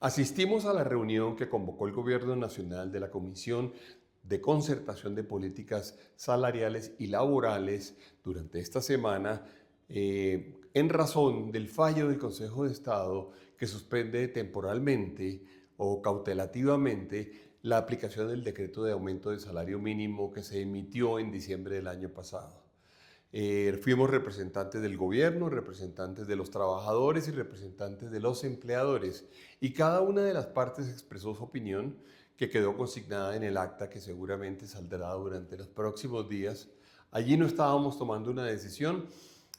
Asistimos a la reunión que convocó el Gobierno Nacional de la Comisión de Concertación de Políticas Salariales y Laborales durante esta semana en razón del fallo del Consejo de Estado que suspende temporalmente o cautelativamente la aplicación del decreto de aumento del salario mínimo que se emitió en diciembre del año pasado. Fuimos representantes del gobierno, representantes de los trabajadores y representantes de los empleadores, y cada una de las partes expresó su opinión, que quedó consignada en el acta que seguramente saldrá durante los próximos días. Allí no estábamos tomando una decisión,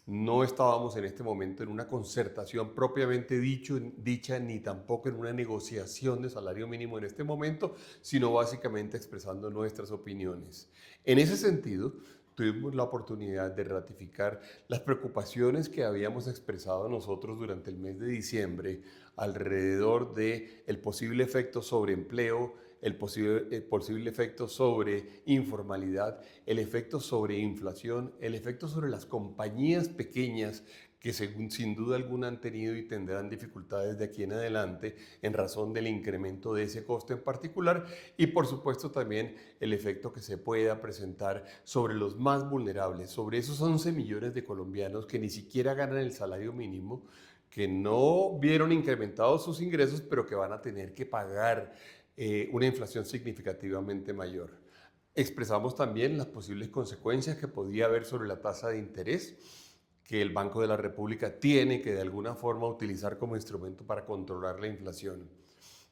no estábamos en este momento en una concertación propiamente dicha, ni tampoco en una negociación de salario mínimo en este momento, sino básicamente expresando nuestras opiniones. En ese sentido, tuvimos la oportunidad de ratificar las preocupaciones que habíamos expresado nosotros durante el mes de diciembre alrededor del posible efecto sobre empleo, el posible efecto sobre informalidad, el efecto sobre inflación, el efecto sobre las compañías pequeñas que sin duda alguna han tenido y tendrán dificultades de aquí en adelante en razón del incremento de ese costo en particular, y por supuesto también el efecto que se pueda presentar sobre los más vulnerables, sobre esos 11 millones de colombianos que ni siquiera ganan el salario mínimo, que no vieron incrementados sus ingresos, pero que van a tener que pagar una inflación significativamente mayor. Expresamos también las posibles consecuencias que podía haber sobre la tasa de interés que el Banco de la República tiene que de alguna forma utilizar como instrumento para controlar la inflación.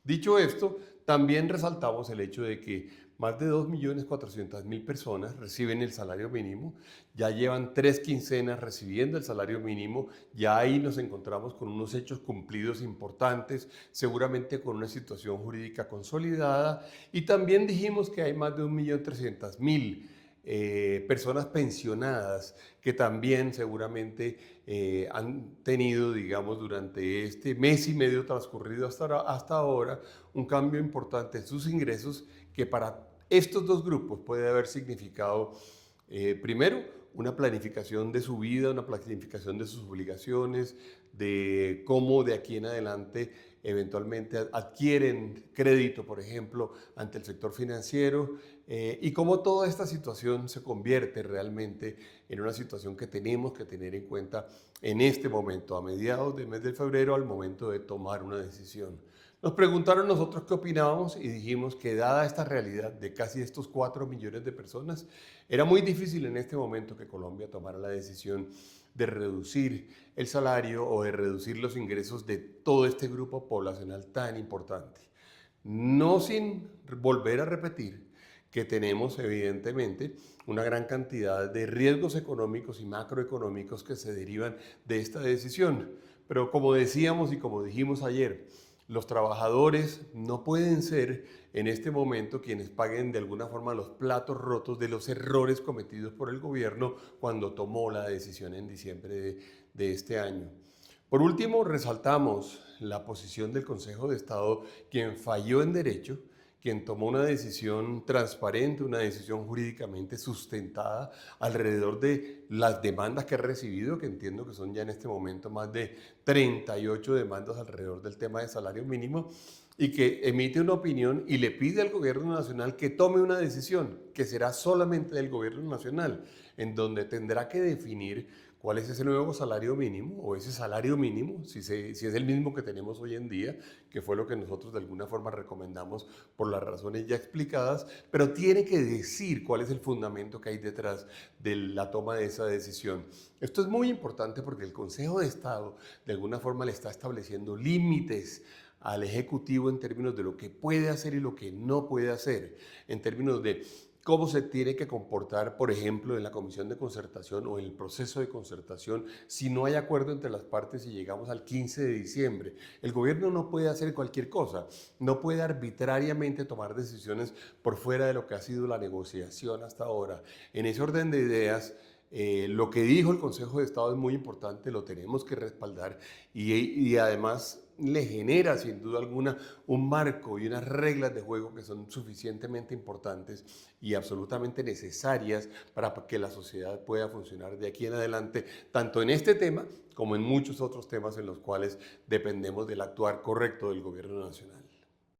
Dicho esto, también resaltamos el hecho de que más de 2.400.000 personas reciben el salario mínimo, ya llevan 3 quincenas recibiendo el salario mínimo, ya ahí nos encontramos con unos hechos cumplidos importantes, seguramente con una situación jurídica consolidada, y también dijimos que hay más de 1.300.000 personas pensionadas que también seguramente han tenido, digamos, durante este mes y medio transcurrido hasta ahora, un cambio importante en sus ingresos que para estos dos grupos puede haber significado, primero, una planificación de su vida, una planificación de sus obligaciones, de cómo de aquí en adelante eventualmente adquieren crédito, por ejemplo, ante el sector financiero, y cómo toda esta situación se convierte realmente en una situación que tenemos que tener en cuenta en este momento, a mediados del mes de febrero, al momento de tomar una decisión. Nos preguntaron nosotros qué opinábamos y dijimos que dada esta realidad de casi estos 4 millones de personas, era muy difícil en este momento que Colombia tomara la decisión de reducir el salario o de reducir los ingresos de todo este grupo poblacional tan importante. No sin volver a repetir que tenemos evidentemente una gran cantidad de riesgos económicos y macroeconómicos que se derivan de esta decisión. Pero como decíamos y como dijimos ayer, los trabajadores no pueden ser en este momento quienes paguen de alguna forma los platos rotos de los errores cometidos por el gobierno cuando tomó la decisión en diciembre de este año. Por último, resaltamos la posición del Consejo de Estado, quien falló en derecho, quien tomó una decisión transparente, una decisión jurídicamente sustentada alrededor de las demandas que ha recibido, que entiendo que son ya en este momento más de 38 demandas alrededor del tema de salario mínimo, y que emite una opinión y le pide al gobierno nacional que tome una decisión, que será solamente del gobierno nacional, en donde tendrá que definir cuál es ese nuevo salario mínimo o ese salario mínimo, si es el mismo que tenemos hoy en día, que fue lo que nosotros de alguna forma recomendamos por las razones ya explicadas, pero tiene que decir cuál es el fundamento que hay detrás de la toma de esa decisión. Esto es muy importante porque el Consejo de Estado de alguna forma le está estableciendo límites al Ejecutivo en términos de lo que puede hacer y lo que no puede hacer, en términos de cómo se tiene que comportar, por ejemplo, en la comisión de concertación o en el proceso de concertación si no hay acuerdo entre las partes y llegamos al 15 de diciembre. El gobierno no puede hacer cualquier cosa, no puede arbitrariamente tomar decisiones por fuera de lo que ha sido la negociación hasta ahora. En ese orden de ideas, Lo que dijo el Consejo de Estado es muy importante, lo tenemos que respaldar y además le genera sin duda alguna un marco y unas reglas de juego que son suficientemente importantes y absolutamente necesarias para que la sociedad pueda funcionar de aquí en adelante, tanto en este tema como en muchos otros temas en los cuales dependemos del actuar correcto del gobierno nacional.